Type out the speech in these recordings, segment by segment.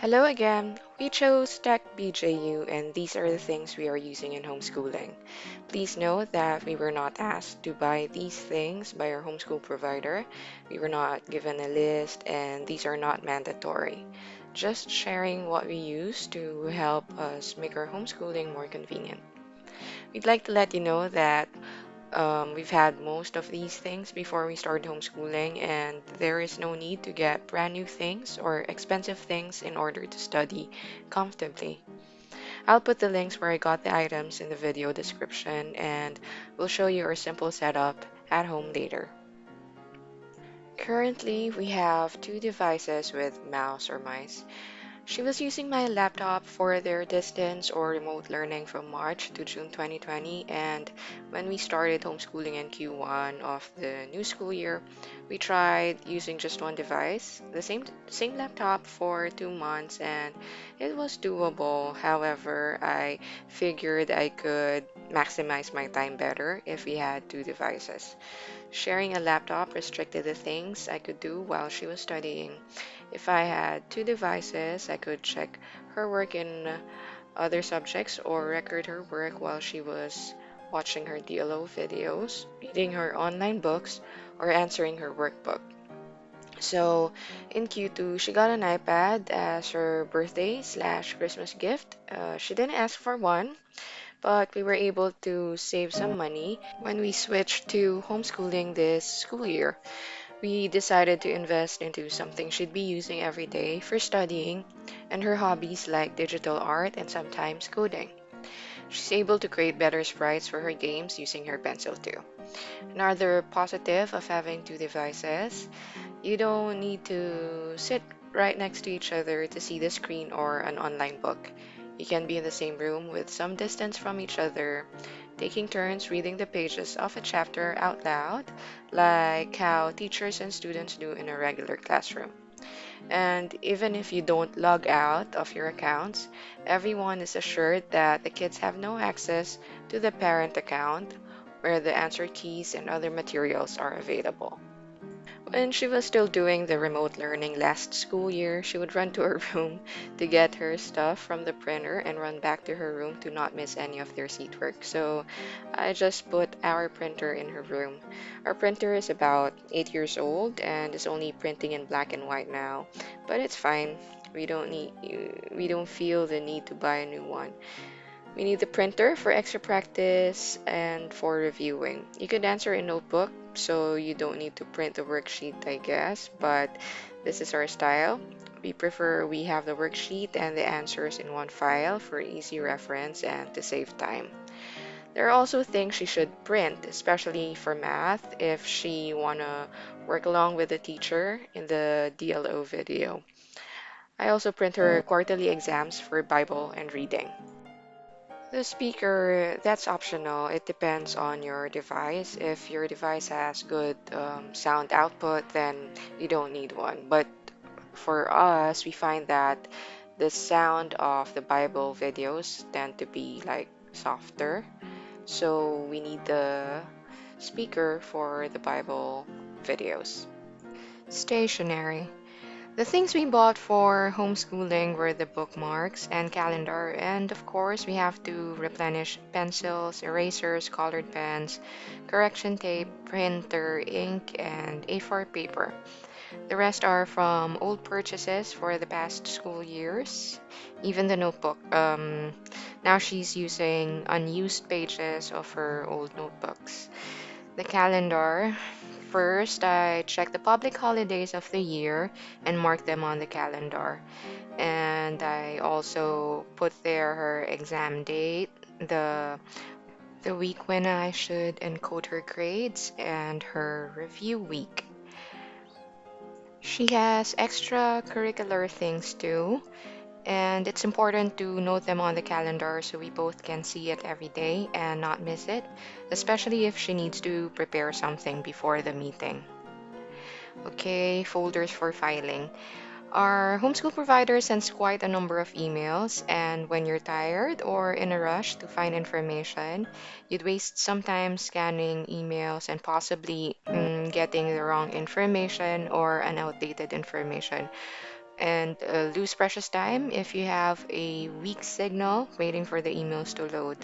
Hello again. We chose Tech BJU, and these are the things we are using in homeschooling. Please note that we were not asked to buy these things by our homeschool provider. We were not given a list, and these are not mandatory. Just sharing what we use to help us make our homeschooling more convenient. We'd like to let you know that we've had most of these things before we started homeschooling, and there is no need to get brand new things or expensive things in order to study comfortably. I'll put the links where I got the items in the video description, and we'll show you our simple setup at home later. Currently, we have two devices with mouse or mice. She was using my laptop for their distance or remote learning from March to June 2020, and when we started homeschooling in Q1 of the new school year, we tried using just one device, the same laptop for 2 months, and it was doable. However, I figured I could maximize my time better if we had two devices. Sharing a laptop restricted the things I could do while she was studying. If I had two devices, I could check her work in other subjects or record her work while she was watching her DLO videos, reading her online books, or answering her workbook. So in Q2, she got an iPad as her birthday slash Christmas gift. She didn't ask for one, but we were able to save some money when we switched to homeschooling this school year. We decided to invest into something she'd be using every day for studying and her hobbies like digital art and sometimes coding. She's able to create better sprites for her games using her pencil too. Another positive of having two devices, you don't need to sit right next to each other to see the screen or an online book. You can be in the same room with some distance from each other, taking turns reading the pages of a chapter out loud, like how teachers and students do in a regular classroom. And even if you don't log out of your accounts, everyone is assured that the kids have no access to the parent account where the answer keys and other materials are available. When she was still doing the remote learning last school year, she would run to her room to get her stuff from the printer and run back to her room to not miss any of their seat work. So I just put our printer in her room. Our printer is about 8 years old and is only printing in black and white now, but it's fine. We don't feel the need to buy a new one. We need the printer for extra practice and for reviewing. You could answer in notebook, so you don't need to print the worksheet, I guess, but this is our style. We prefer we have the worksheet and the answers in one file for easy reference and to save time. There are also things she should print, especially for math, if she wanna work along with the teacher in the DLO video. I also print her quarterly exams for Bible and reading. The speaker, that's optional. It depends on your device. If your device has good sound output, then you don't need one. But for us, we find that the sound of the Bible videos tend to be like softer. So we need the speaker for the Bible videos. Stationery. The things we bought for homeschooling were the bookmarks and calendar, and of course, we have to replenish pencils, erasers, colored pens, correction tape, printer, ink, and A4 paper. The rest are from old purchases for the past school years. Even the notebook. Now she's using unused pages of her old notebooks. The calendar. First, I check the public holidays of the year and mark them on the calendar. And I also put there her exam date, the week when I should encode her grades, and her review week. She has extracurricular things too, and it's important to note them on the calendar so we both can see it every day and not miss it, especially if she needs to prepare something before the meeting. Okay, folders for filing. Our homeschool provider sends quite a number of emails, and when you're tired or in a rush to find information, you'd waste some time scanning emails and possibly getting the wrong information or an outdated information. and lose precious time if you have a weak signal waiting for the emails to load.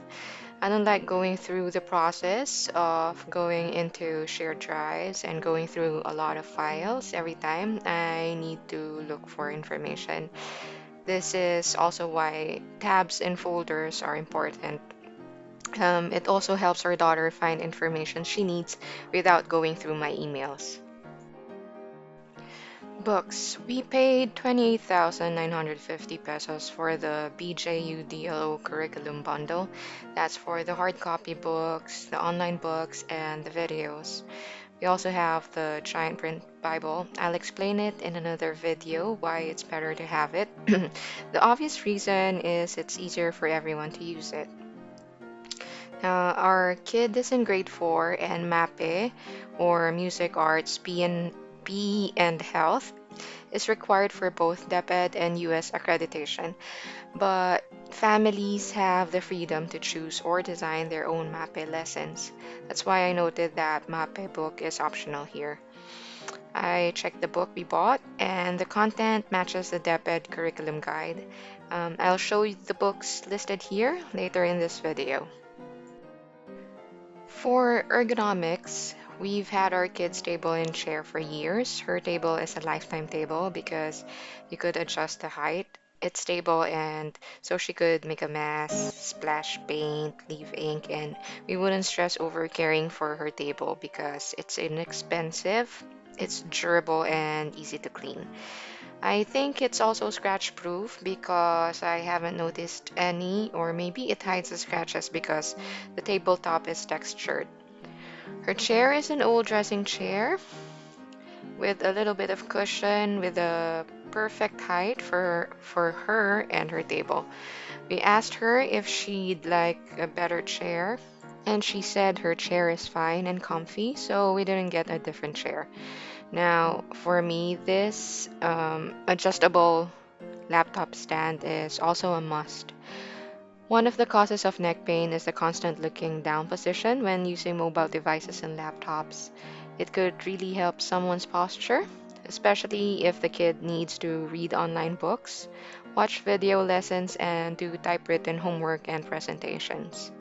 I don't like going through the process of going into shared drives and going through a lot of files every time I need to look for information. This is also why tabs and folders are important. It also helps our daughter find information she needs without going through my emails. Books. We paid 28,950 pesos for the BJU DLO curriculum bundle. That's for the hard copy books, the online books, and the videos. We also have the giant print Bible. I'll explain it in another video why it's better to have it. The obvious reason is it's easier for everyone to use it. Our kid is in grade 4 and MAPE, or Music Arts, PE and Health, is required for both DepEd and US accreditation, but families have the freedom to choose or design their own MAPE lessons. That's why I noted that MAPE book is optional here. I checked the book we bought, and the content matches the DepEd curriculum guide. I'll show you the books listed here later in this video. For ergonomics, we've had our kids' table and chair for years. Her table is a lifetime table because you could adjust the height. It's stable and so she could make a mess, splash paint, leave ink, and we wouldn't stress over caring for her table because it's inexpensive, it's durable, and easy to clean. I think it's also scratch proof because I haven't noticed any, or maybe it hides the scratches because the tabletop is textured. Her chair is an old dressing chair with a little bit of cushion with a perfect height for her and her table. We asked her if she'd like a better chair, and she said her chair is fine and comfy, so we didn't get a different chair. Now, for me, this adjustable laptop stand is also a must. One of the causes of neck pain is the constant looking down position when using mobile devices and laptops. It could really help someone's posture, especially if the kid needs to read online books, watch video lessons, and do typewritten homework and presentations.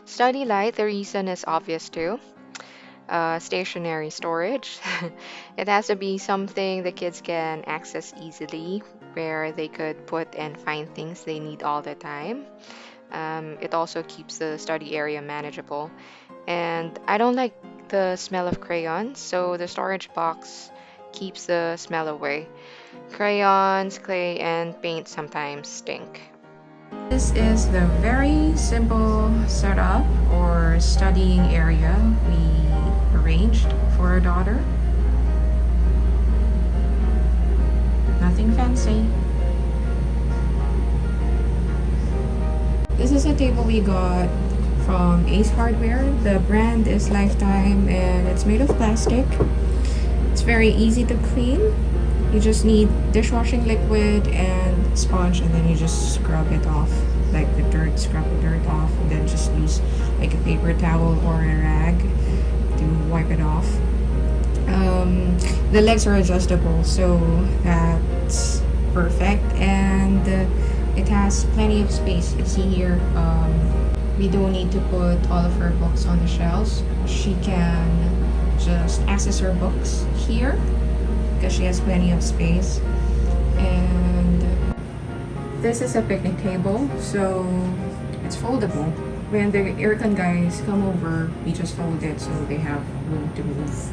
Study light, the reason is obvious too. Stationary storage. It has to be something the kids can access easily, where they could put and find things they need all the time. It also keeps the study area manageable. And I don't like the smell of crayons, so the storage box keeps the smell away. Crayons, clay, and paint sometimes stink. This is the very simple setup or studying area we arranged for our daughter. Nothing fancy. This is a table we got from Ace Hardware. The brand is Lifetime and it's made of plastic. It's very easy to clean. You just need dishwashing liquid and sponge, and then you just scrub it off, like the dirt, scrub the dirt off, and then just use like a paper towel or a rag to wipe it off. The legs are adjustable, so that's perfect, and it has plenty of space. You see here, we don't need to put all of her books on the shelves. She can just access her books here because she has plenty of space. And this is a picnic table, so it's foldable. When the aircon guys come over, we just fold it so they have room to move.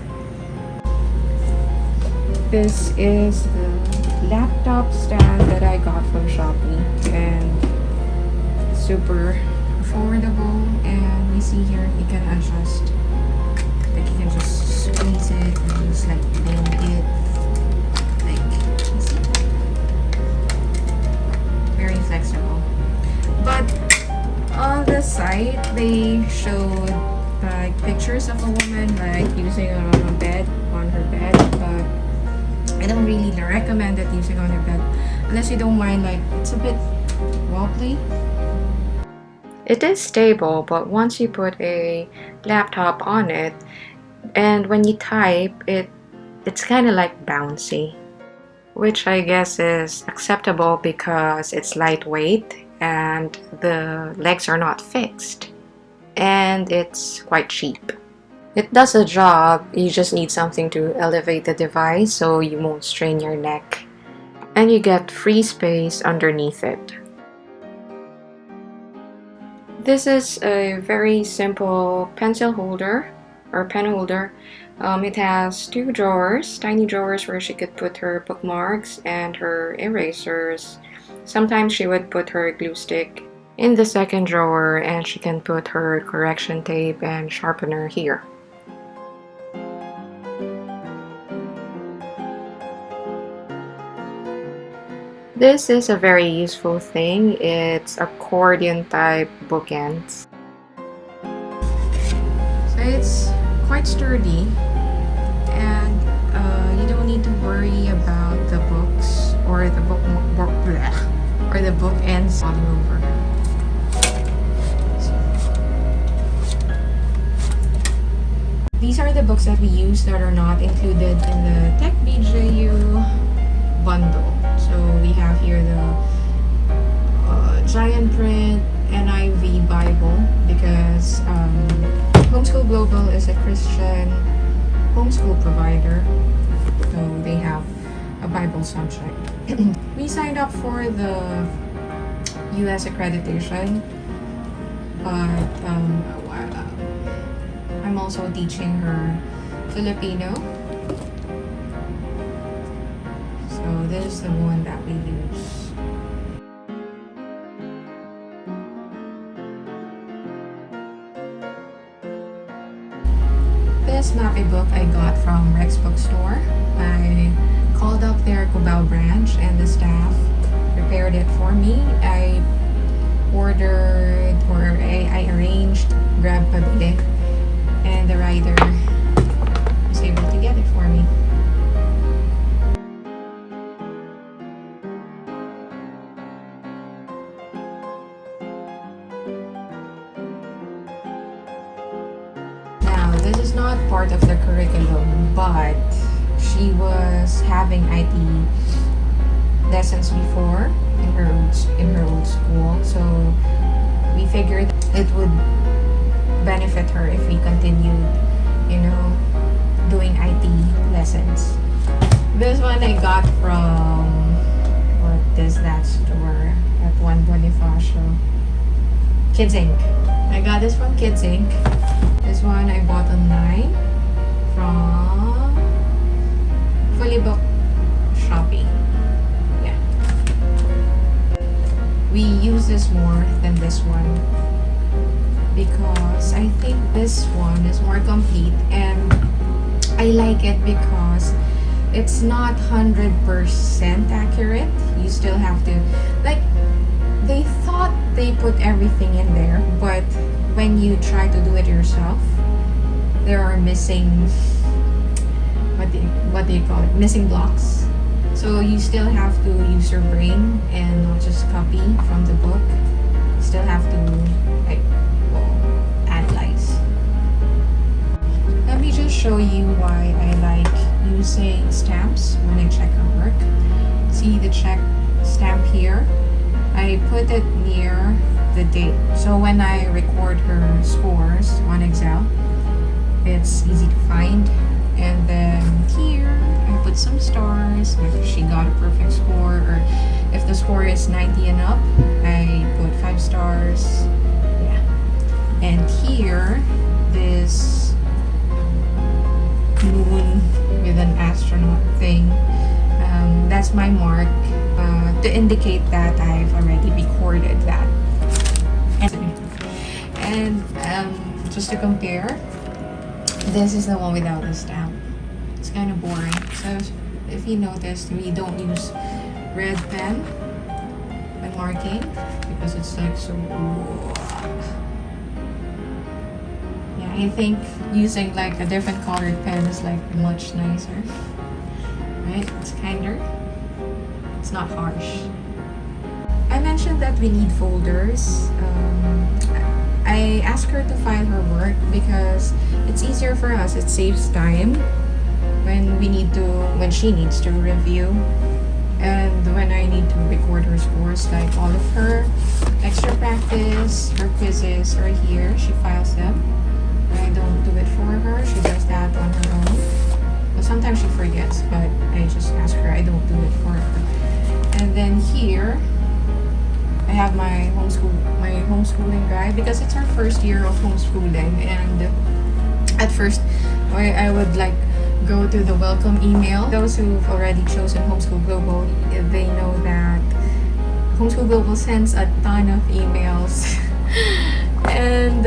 This is the laptop stand that I got from Shopee, and super affordable. And you see here, you can adjust, like you can just squeeze it and just like bend it, like you see? Very flexible. But on the site they showed like pictures of a woman like using it on a bed, on her bed, but I don't really recommend it using on your bed unless you don't mind, like it's a bit wobbly. It is stable, but once you put a laptop on it and when you type, it's kind of like bouncy. which I guess is acceptable because it's lightweight and the legs are not fixed, and it's quite cheap. It does a job, you just need something to elevate the device so you won't strain your neck, and you get free space underneath it. This is a very simple pencil holder or pen holder. It has two drawers, tiny drawers where she could put her bookmarks and her erasers. Sometimes she would put her glue stick in the second drawer, and she can put her correction tape and sharpener here. This is a very useful thing. It's accordion type bookends. So it's quite sturdy, and you don't need to worry about the books or the book ends falling over. These are the books that we use that are not included in the Tech BJU bundle. So we have here the giant print NIV Bible, because Homeschool Global is a Christian homeschool provider, so they have a Bible subject. We signed up for the US accreditation, but I'm also teaching her Filipino. So this is the one that we use. This mappy book I got from Rex Bookstore. I called up their Cubao branch and the staff prepared it for me. I arranged Grab Pabili, and the rider was able to get it for me. Now, this is not part of the curriculum, but she was having IT lessons before in her old school, so we figured it would benefit her if we continued, doing IT lessons. This one I got from, what is that store at Juan Bonifacio? Kids Inc. I got this from Kids Inc. This one I bought online from Fully Booked Shopee. Yeah. We use this more than this one because I think this one is more complete, and I like it because it's not 100% accurate. You still have to, they thought they put everything in there, but when you try to do it yourself, there are missing, what do you call it? Missing blocks. So you still have to use your brain and not just copy from the book. You still have to analyze. Let me just show you why I like using stamps when I check her work. See the check stamp here? I put it near the date. So when I record her scores on Excel, it's easy to find. And then here, I put some stars if she got a perfect score, or if the score is 90 and up, I put 5 stars. Yeah. And here, this moon with an astronaut thing, that's my mark to indicate that I've already recorded that. And just to compare, this is the one without the stamp. It's kind of boring. So if you noticed, we don't use red pen when marking because it's like so. Yeah, I think using like a different colored pen is like much nicer. Right? It's kinder. It's not harsh. I mentioned that we need folders. I asked her to file her work because it's easier for us. It saves time when she needs to review And when I need to record her scores, like all of her extra practice, her quizzes are here. She files them. I don't do it for her. She does that on her own. Well, sometimes she forgets, but I just ask her. I don't do it for her. And then here, I have my homeschooling guide because it's our first year of homeschooling. And at first, I would like go to the welcome email. Those who've already chosen Homeschool Global, they know that Homeschool Global sends a ton of emails. And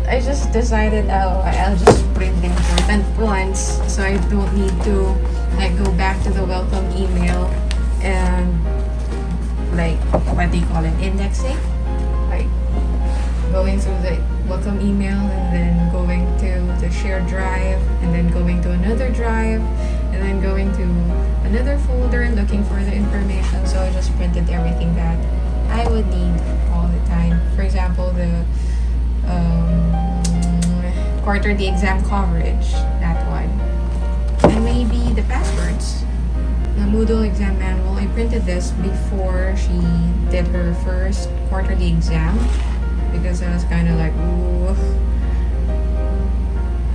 I just decided I'll just print the important ones so I don't need to like go back to the welcome email and like what do you call it, indexing, like going through the welcome email and then going to the shared drive and then going to another drive and then going to another folder looking for the information. So I just printed everything that I would need all the time. For example, the quarterly exam coverage, that one, and maybe the passwords. The Moodle exam manual, I printed this before she did her first quarterly exam because I was kind of like, ooh,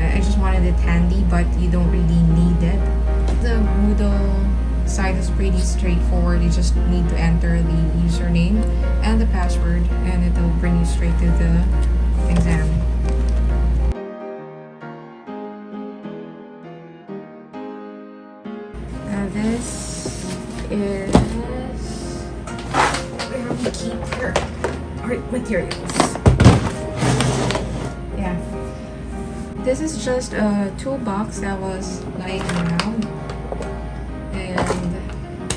I just wanted it handy, but you don't really need it. The Moodle site is pretty straightforward. You just need to enter the username and the password and it'll bring you straight to the exam. This is where we keep her art materials. Yeah. This is just a toolbox that was lying around. And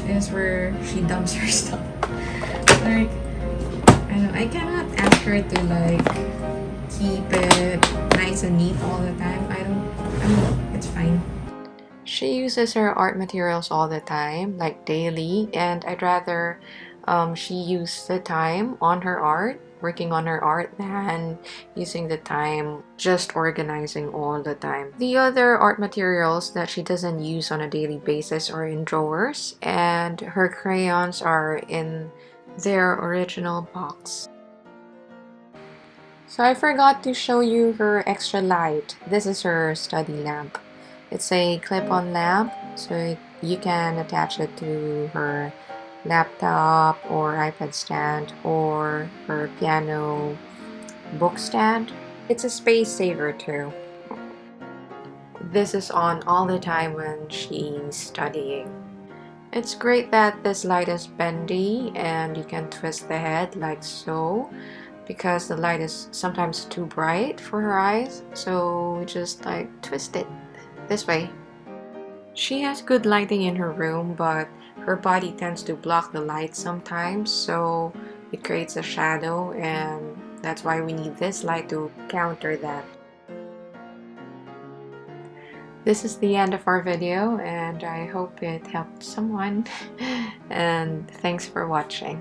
this is where she dumps her stuff. Like, I cannot ask her to like keep it nice and neat all the time. It's fine. She uses her art materials all the time, like daily, and I'd rather she use the time on her art, working on her art, than using the time just organizing all the time. The other art materials that she doesn't use on a daily basis are in drawers, and her crayons are in their original box. So I forgot to show you her extra light. This is her study lamp. It's a clip-on lamp, so you can attach it to her laptop or iPad stand or her piano book stand. It's a space saver too. This is on all the time when she's studying. It's great that this light is bendy and you can twist the head like so, because the light is sometimes too bright for her eyes, so we just like twist it this way. She has good lighting in her room, but her body tends to block the light sometimes, so it creates a shadow, and that's why we need this light to counter that. This is the end of our video, and I hope it helped someone. And thanks for watching.